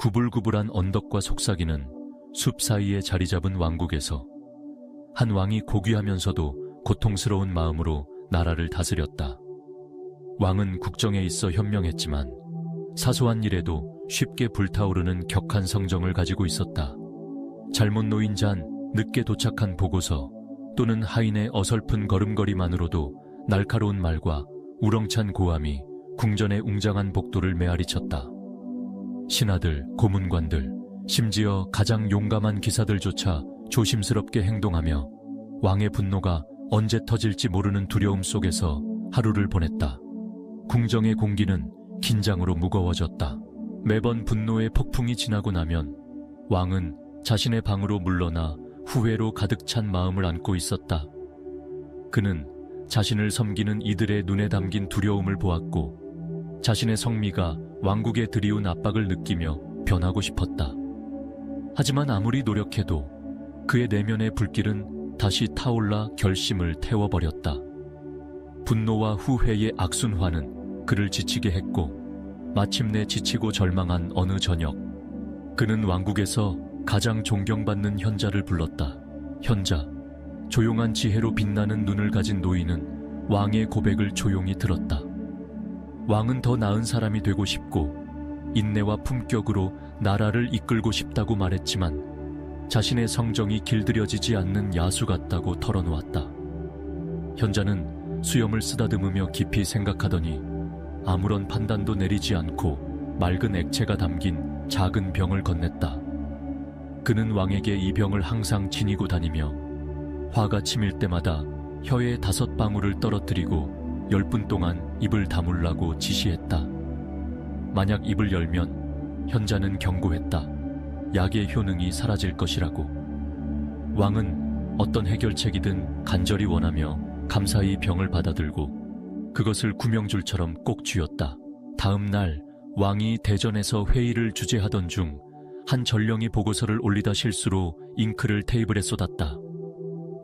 구불구불한 언덕과 속삭이는 숲 사이에 자리 잡은 왕국에서 한 왕이 고귀하면서도 고통스러운 마음으로 나라를 다스렸다. 왕은 국정에 있어 현명했지만 사소한 일에도 쉽게 불타오르는 격한 성정을 가지고 있었다. 잘못 놓인 잔, 늦게 도착한 보고서 또는 하인의 어설픈 걸음걸이만으로도 날카로운 말과 우렁찬 고함이 궁전의 웅장한 복도를 메아리쳤다. 신하들, 고문관들, 심지어 가장 용감한 기사들조차 조심스럽게 행동하며 왕의 분노가 언제 터질지 모르는 두려움 속에서 하루를 보냈다. 궁정의 공기는 긴장으로 무거워졌다. 매번 분노의 폭풍이 지나고 나면 왕은 자신의 방으로 물러나 후회로 가득 찬 마음을 안고 있었다. 그는 자신을 섬기는 이들의 눈에 담긴 두려움을 보았고 자신의 성미가 왕국에 들이운 압박을 느끼며 변하고 싶었다. 하지만 아무리 노력해도 그의 내면의 불길은 다시 타올라 결심을 태워버렸다. 분노와 후회의 악순환은 그를 지치게 했고 마침내 지치고 절망한 어느 저녁, 그는 왕국에서 가장 존경받는 현자를 불렀다. 현자, 조용한 지혜로 빛나는 눈을 가진 노인은 왕의 고백을 조용히 들었다. 왕은 더 나은 사람이 되고 싶고 인내와 품격으로 나라를 이끌고 싶다고 말했지만 자신의 성정이 길들여지지 않는 야수 같다고 털어놓았다. 현자는 수염을 쓰다듬으며 깊이 생각하더니 아무런 판단도 내리지 않고 맑은 액체가 담긴 작은 병을 건넸다. 그는 왕에게 이 병을 항상 지니고 다니며 화가 치밀 때마다 혀에 5방울을 떨어뜨리고 10분 동안 입을 다물라고 지시했다. 만약 입을 열면 현자는 경고했다. 약의 효능이 사라질 것이라고. 왕은 어떤 해결책이든 간절히 원하며 감사히 병을 받아들고 그것을 구명줄처럼 꼭 쥐었다. 다음 날 왕이 대전에서 회의를 주재하던 중 한 전령이 보고서를 올리다 실수로 잉크를 테이블에 쏟았다.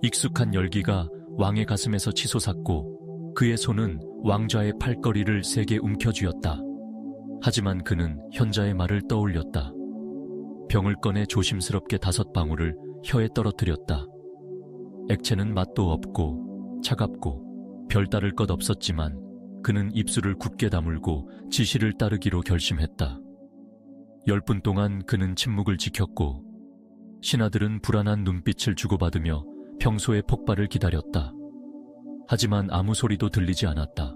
익숙한 열기가 왕의 가슴에서 치솟았고 그의 손은 왕좌의 팔걸이를 세게 움켜쥐었다. 하지만 그는 현자의 말을 떠올렸다. 병을 꺼내 조심스럽게 5방울을 혀에 떨어뜨렸다. 액체는 맛도 없고 차갑고 별다를 것 없었지만 그는 입술을 굳게 다물고 지시를 따르기로 결심했다. 10분 동안 그는 침묵을 지켰고 신하들은 불안한 눈빛을 주고받으며 평소의 폭발을 기다렸다. 하지만 아무 소리도 들리지 않았다.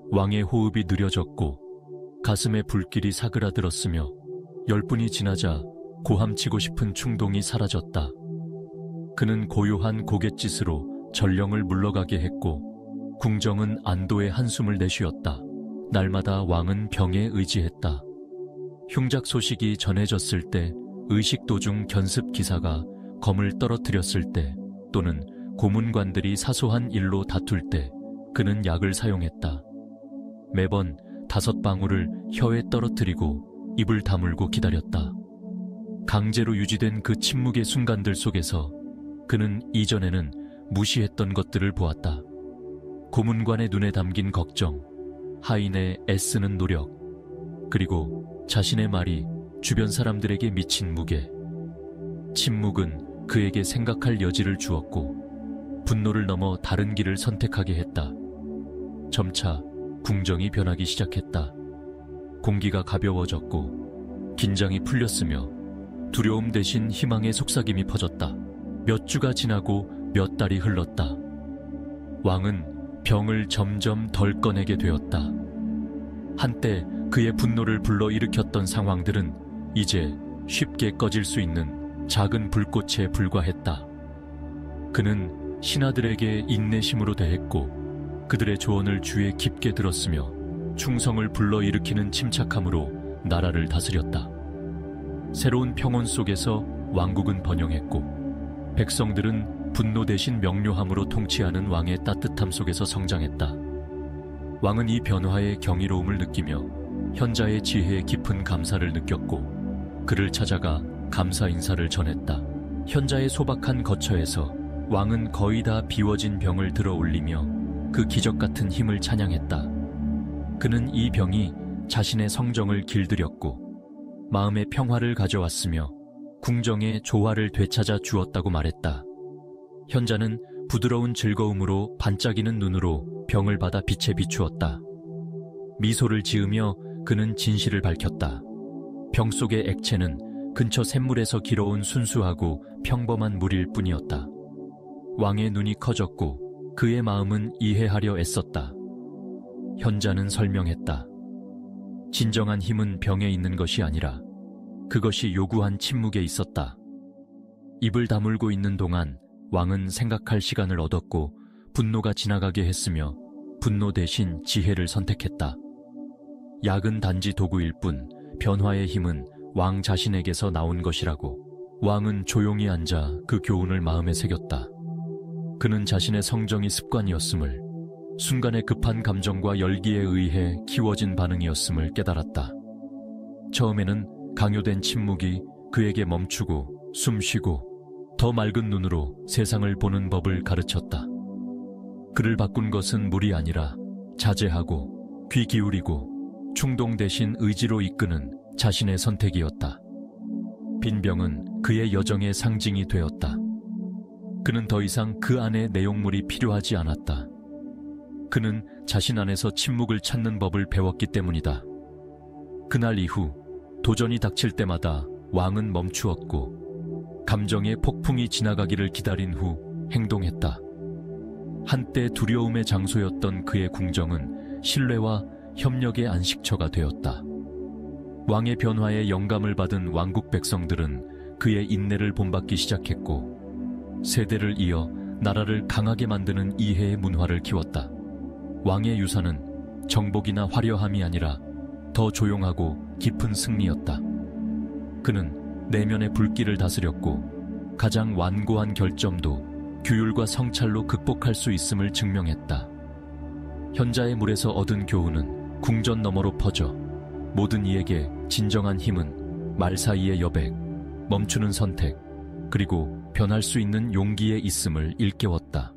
왕의 호흡이 느려졌고 가슴에 불길이 사그라들었으며 10분이 지나자 고함치고 싶은 충동이 사라졌다. 그는 고요한 고갯짓으로 전령을 물러가게 했고 궁정은 안도의 한숨을 내쉬었다. 날마다 왕은 병에 의지했다. 흉작 소식이 전해졌을 때, 의식 도중 견습 기사가 검을 떨어뜨렸을 때, 또는 고문관들이 사소한 일로 다툴 때 그는 약을 사용했다. 매번 5방울을 혀에 떨어뜨리고 입을 다물고 기다렸다. 강제로 유지된 그 침묵의 순간들 속에서 그는 이전에는 무시했던 것들을 보았다. 고문관의 눈에 담긴 걱정, 하인의 애쓰는 노력, 그리고 자신의 말이 주변 사람들에게 미친 무게. 침묵은 그에게 생각할 여지를 주었고 분노를 넘어 다른 길을 선택하게 했다. 점차 궁정이 변하기 시작했다. 공기가 가벼워졌고 긴장이 풀렸으며 두려움 대신 희망의 속삭임이 퍼졌다. 몇 주가 지나고 몇 달이 흘렀다. 왕은 병을 점점 덜 꺼내게 되었다. 한때 그의 분노를 불러일으켰던 상황들은 이제 쉽게 꺼질 수 있는 작은 불꽃에 불과했다. 그는 신하들에게 인내심으로 대했고 그들의 조언을 귀에 깊게 들었으며 충성을 불러일으키는 침착함으로 나라를 다스렸다. 새로운 평온 속에서 왕국은 번영했고 백성들은 분노 대신 명료함으로 통치하는 왕의 따뜻함 속에서 성장했다. 왕은 이 변화에 경이로움을 느끼며 현자의 지혜에 깊은 감사를 느꼈고 그를 찾아가 감사 인사를 전했다. 현자의 소박한 거처에서 왕은 거의 다 비워진 병을 들어 올리며 그 기적 같은 힘을 찬양했다. 그는 이 병이 자신의 성정을 길들였고 마음의 평화를 가져왔으며 궁정의 조화를 되찾아 주었다고 말했다. 현자는 부드러운 즐거움으로 반짝이는 눈으로 병을 받아 빛에 비추었다. 미소를 지으며 그는 진실을 밝혔다. 병 속의 액체는 근처 샘물에서 길어온 순수하고 평범한 물일 뿐이었다. 왕의 눈이 커졌고 그의 마음은 이해하려 애썼다. 현자는 설명했다. 진정한 힘은 병에 있는 것이 아니라 그것이 요구한 침묵에 있었다. 입을 다물고 있는 동안 왕은 생각할 시간을 얻었고 분노가 지나가게 했으며 분노 대신 지혜를 선택했다. 약은 단지 도구일 뿐 변화의 힘은 왕 자신에게서 나온 것이라고. 왕은 조용히 앉아 그 교훈을 마음에 새겼다. 그는 자신의 성정이 습관이었음을, 순간의 급한 감정과 열기에 의해 키워진 반응이었음을 깨달았다. 처음에는 강요된 침묵이 그에게 멈추고 숨쉬고 더 맑은 눈으로 세상을 보는 법을 가르쳤다. 그를 바꾼 것은 물이 아니라 자제하고 귀 기울이고 충동 대신 의지로 이끄는 자신의 선택이었다. 빈병은 그의 여정의 상징이 되었다. 그는 더 이상 그 안에 내용물이 필요하지 않았다. 그는 자신 안에서 침묵을 찾는 법을 배웠기 때문이다. 그날 이후 도전이 닥칠 때마다 왕은 멈추었고 감정의 폭풍이 지나가기를 기다린 후 행동했다. 한때 두려움의 장소였던 그의 궁정은 신뢰와 협력의 안식처가 되었다. 왕의 변화에 영감을 받은 왕국 백성들은 그의 인내를 본받기 시작했고 세대를 이어 나라를 강하게 만드는 이해의 문화를 키웠다. 왕의 유산은 정복이나 화려함이 아니라 더 조용하고 깊은 승리였다. 그는 내면의 불길을 다스렸고 가장 완고한 결점도 규율과 성찰로 극복할 수 있음을 증명했다. 현자의 물에서 얻은 교훈은 궁전 너머로 퍼져 모든 이에게 진정한 힘은 말 사이의 여백, 멈추는 선택, 그리고 변할 수 있는 용기에 있음을 일깨웠다.